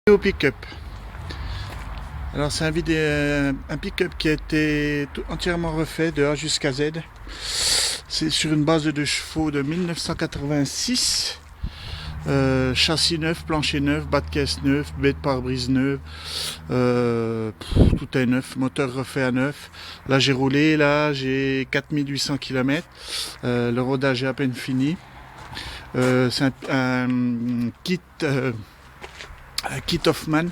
Au pick-up. Alors c'est un pick-up qui a été entièrement refait de A jusqu'à Z. C'est sur une base de 2 chevaux de 1986. Châssis neuf, plancher neuf, bas de caisse neuf, baie de pare-brise neuve, tout est neuf, moteur refait à neuf. Là j'ai roulé, là j'ai 4800 km, le rodage est à peine fini. C'est un kit Hoffman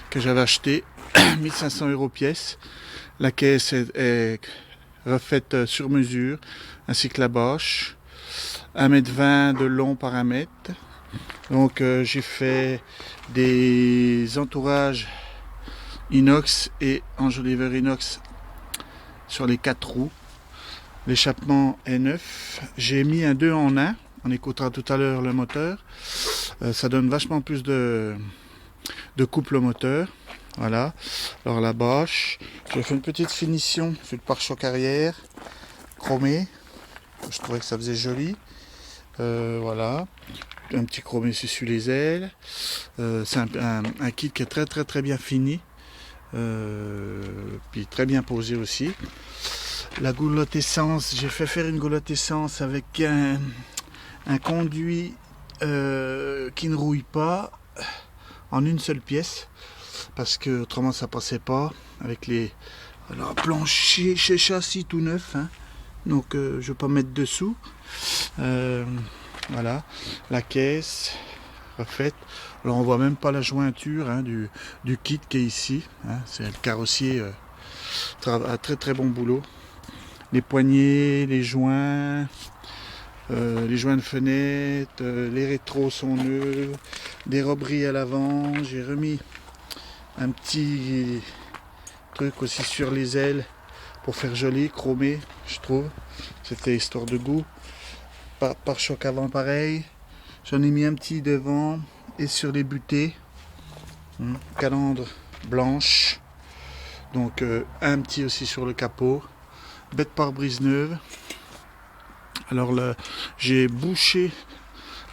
que j'avais acheté, 1500 € pièce. La caisse est refaite sur mesure, ainsi que la bâche, 1,20 m de long par 1 m. Donc j'ai fait des entourages inox et enjoliveur inox sur les 4 roues. L'échappement est neuf. J'ai mis un 2 en 1. On écoutera tout à l'heure le moteur. Ça donne vachement plus de couple au moteur. Voilà. Alors la bâche. J'ai fait une petite finition sur le pare-choc arrière chromé. Je trouvais que ça faisait joli. Voilà. Un petit chromé sur les ailes. C'est un kit qui est très bien fini. Puis très bien posé aussi. La goulotte essence, j'ai fait faire une goulotte essence avec un conduit qui ne rouille pas en une seule pièce, parce que autrement ça passait pas avec les planchers chez châssis tout neuf, hein. Donc je vais pas mettre dessous. Voilà, la caisse refaite. Alors on voit même pas la jointure, hein, du kit qui est ici, hein. C'est le carrossier un très bon boulot. Les poignées, les joints de fenêtre, les rétros sont neufs, des robreries à l'avant. J'ai remis un petit truc aussi sur les ailes pour faire joli, chromé, je trouve. C'était histoire de goût. Pare-choc avant pareil. J'en ai mis un petit devant et sur les butées. Calandre blanche. Donc un petit aussi sur le capot. Baie de pare-brise neuve. Alors là, j'ai bouché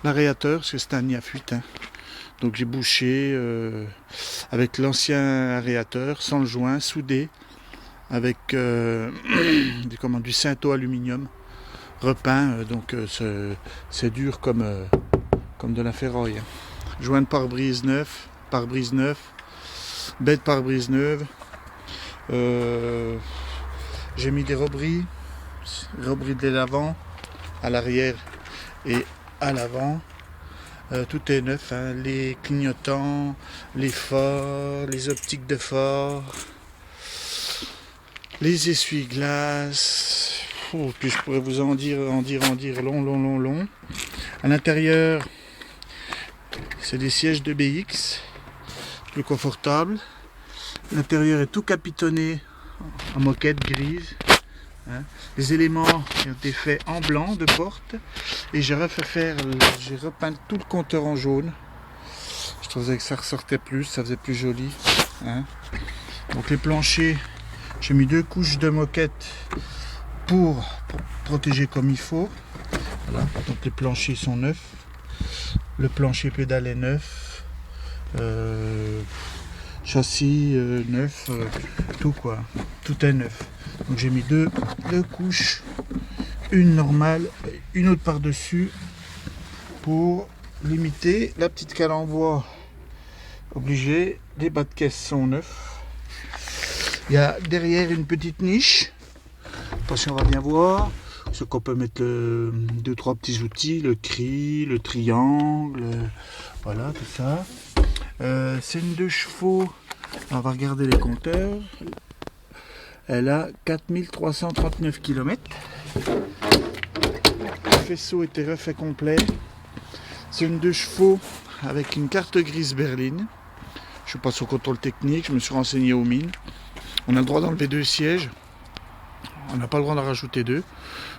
l'aérateur parce que c'est un nid à fuite, hein. Donc j'ai bouché avec l'ancien aérateur sans le joint, soudé avec du Synto aluminium repeint, donc c'est dur comme de la ferraille, hein. Joint de pare-brise neuf, baie de pare-brise neuve. J'ai mis des robreries de l'avant, à l'arrière et à l'avant. Tout est neuf, hein. Les clignotants, les phares, les optiques de phare, les essuie-glaces. Puis je pourrais vous en dire long. À l'intérieur, c'est des sièges de BX, plus confortables. L'intérieur est tout capitonné en moquette grise, hein. Les éléments qui ont été faits en blanc de porte, et j'ai repeint tout le compteur en jaune. Je trouvais que ça ressortait plus, ça faisait plus joli, hein. Donc les planchers, j'ai mis 2 couches de moquette pour protéger comme il faut. Voilà. Donc les planchers sont neufs, le plancher pédale est neuf, châssis neuf, tout est neuf. Donc j'ai mis deux couches, une normale, une autre par-dessus, pour limiter la petite cale en bois obligée. Les bas de caisse sont neufs. Il y a derrière une petite niche, attention, on va bien voir, ce qu'on peut mettre 2-3 petits outils, le cri, le triangle, voilà, tout ça. C'est une 2 chevaux, on va regarder les compteurs. Elle a 4339 km. Le faisceau était refait complet. C'est une 2 chevaux avec une carte grise berline. Je suis pas sur contrôle technique, je me suis renseigné aux mines. On a le droit d'enlever 2 sièges. On n'a pas le droit d'en rajouter 2.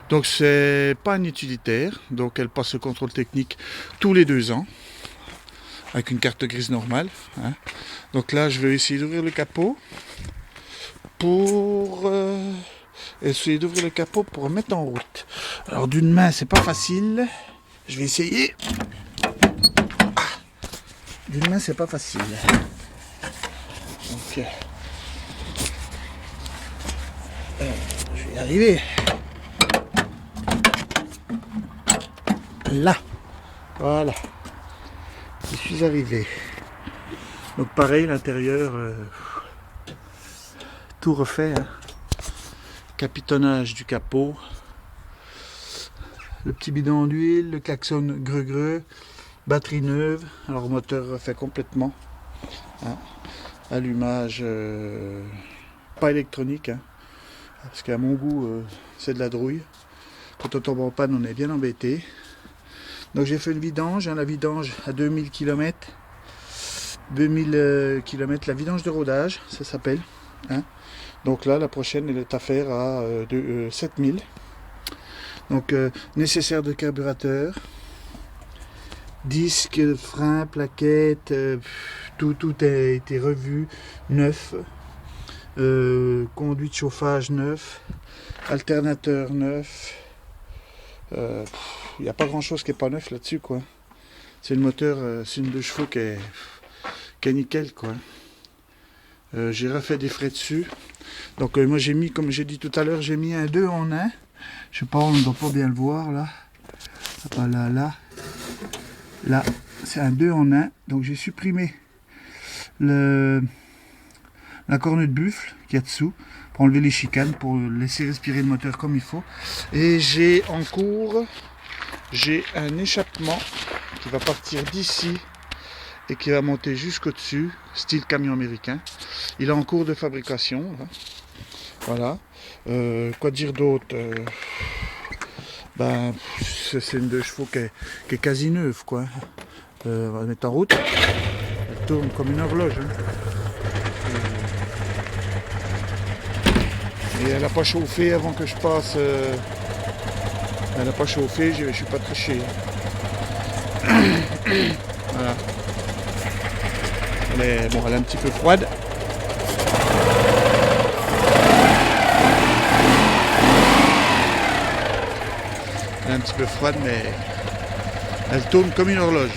Donc c'est pas un utilitaire. Donc elle passe le contrôle technique tous les 2 ans. Avec une carte grise normale, hein. Donc là je vais essayer d'ouvrir le capot. Pour mettre en route. Alors d'une main c'est pas facile. Je vais essayer d'une main, c'est pas facile. Donc, je vais y arriver. Là, voilà. Je suis arrivé. Donc pareil, l'intérieur, tout refait. Hein. Capitonnage du capot. Le petit bidon d'huile, le klaxon greu-greu, batterie neuve, alors moteur refait complètement. Hein. Allumage pas électronique, hein. Parce qu'à mon goût, c'est de la drouille. Quand on tombe en panne, on est bien embêté. Donc j'ai fait une vidange, hein, la vidange à 2000 km. 2000 km, la vidange de rodage, ça s'appelle. Hein. Donc là, la prochaine, elle est à faire à 7000. Donc nécessaire de carburateur, disque, frein, plaquettes, tout a été revu, neuf, conduit de chauffage neuf, alternateur neuf. Il n'y a pas grand chose qui n'est pas neuf là-dessus, quoi. C'est le moteur, c'est une 2 chevaux qui est nickel, quoi. J'ai refait des frais dessus. Donc moi j'ai mis, comme j'ai dit tout à l'heure, j'ai mis un 2 en 1. Je sais pas, on ne doit pas bien le voir là. Pas là. Là, c'est un 2 en 1. Donc j'ai supprimé la corne de buffle qu'il y a dessous pour enlever les chicanes, pour laisser respirer le moteur comme il faut. Et j'ai en cours, j'ai un échappement qui va partir d'ici et qui va monter jusqu'au-dessus, style camion américain. Il est en cours de fabrication. Là. Voilà. Quoi dire d'autre, c'est une 2 chevaux qui est quasi neuve, quoi. On va la mettre en route. Elle tourne comme une horloge. Hein. Et elle n'a pas chauffé avant que je passe. Elle n'a pas chauffé, je ne suis pas triché. Voilà. Elle est un petit peu froide. Elle est un petit peu froide, mais elle tourne comme une horloge.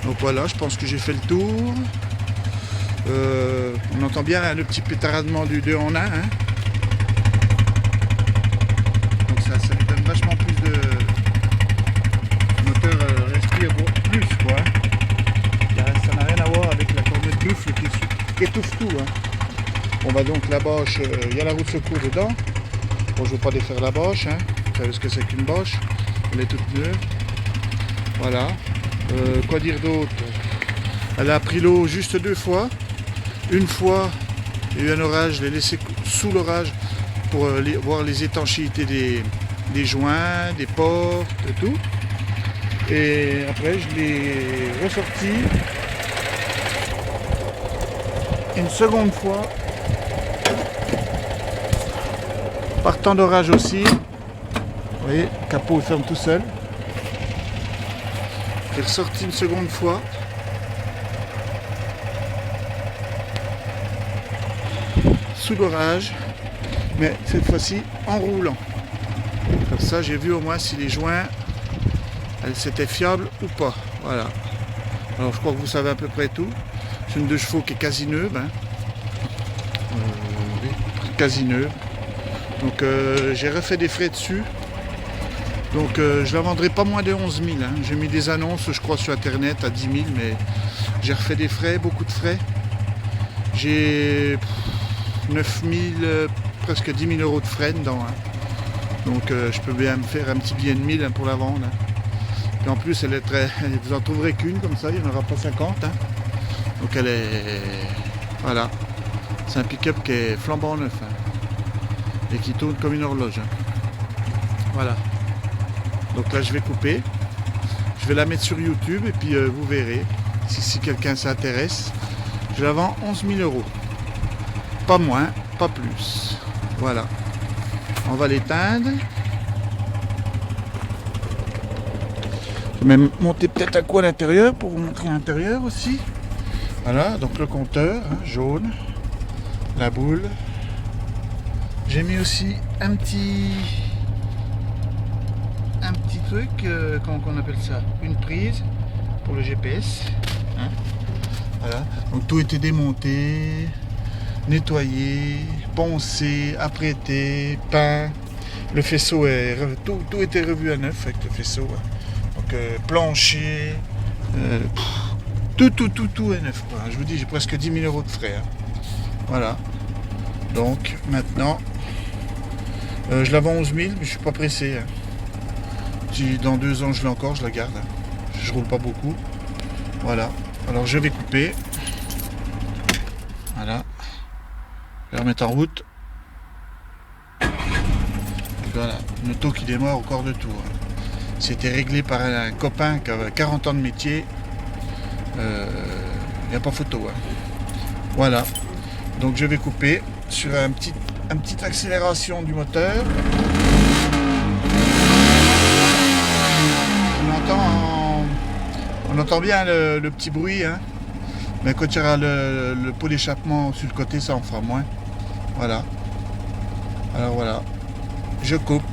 Donc voilà, je pense que j'ai fait le tour. On entend bien là, le petit pétaradement du 2 en 1. Hein. Donc ça lui donne vachement plus de... Le moteur respire plus, quoi. Ça n'a rien à voir avec la corne de buffle qui étouffe tout. Hein. On va donc la boche, il y a la roue de secours dedans. Bon, je ne veux pas défaire la boche, hein. Vous savez ce que c'est qu'une boche, elle est toute neuve. Voilà. Quoi dire d'autre? Elle a pris l'eau juste 2 fois. Une fois, il y a eu un orage, je l'ai laissé sous l'orage pour voir les étanchéités des joints, des portes, tout. Et après, je l'ai ressorti une seconde fois. Par temps d'orage aussi. Vous voyez, le capot ferme tout seul. J'ai ressorti une seconde fois. Sous l'orage. Mais cette fois-ci en roulant. Comme ça, j'ai vu au moins si les joints, c'était fiable ou pas. Voilà. Alors, je crois que vous savez à peu près tout. C'est une 2 chevaux qui est quasi neuve. Hein. Oui, quasi neuve. Donc j'ai refait des frais dessus. Donc je la vendrai pas moins de 11 000. Hein. J'ai mis des annonces, je crois, sur internet à 10 000, mais j'ai refait des frais, beaucoup de frais. J'ai 9 000, presque 10 000 euros de frais dedans. Hein. Donc je peux bien me faire un petit billet de 1000 hein, pour la vendre. Hein. Et en plus, elle est vous en trouverez qu'une comme ça, il n'y en aura pas 50. Hein. Donc elle est... Voilà. C'est un pick-up qui est flambant neuf. Hein. Et qui tourne comme une horloge. Hein. Voilà. Donc là je vais couper. Je vais la mettre sur YouTube et puis vous verrez. Si quelqu'un s'intéresse. Je la vends 11 000 euros. Pas moins, pas plus. Voilà. On va l'éteindre. Je vais même monter peut-être un coup à l'intérieur pour vous montrer l'intérieur aussi. Voilà, donc le compteur, hein, jaune. La boule. J'ai mis aussi un petit truc, comment on appelle ça, une prise pour le GPS. Hein. Voilà. Donc tout était démonté, nettoyé, poncé, apprêté, peint. Le faisceau tout était revu à neuf avec le faisceau. Donc plancher, tout est neuf. Quoi. Je vous dis, j'ai presque 10 000 euros de frais. Hein. Voilà. Donc maintenant, je la vends 11 000, mais je suis pas pressé. Hein. Si dans 2 ans je l'ai encore, je la garde. Je roule pas beaucoup. Voilà. Alors je vais couper. Voilà. Je vais remettre en route. Voilà. Une auto qui démarre au corps de tour. C'était réglé par un copain qui avait 40 ans de métier. Il n'y a pas photo. Hein. Voilà. Donc je vais couper sur une petite accélération du moteur. On entend bien le petit bruit, hein. Mais quand il y aura le pot d'échappement sur le côté, ça en fera moins. Voilà. Alors voilà. Je coupe.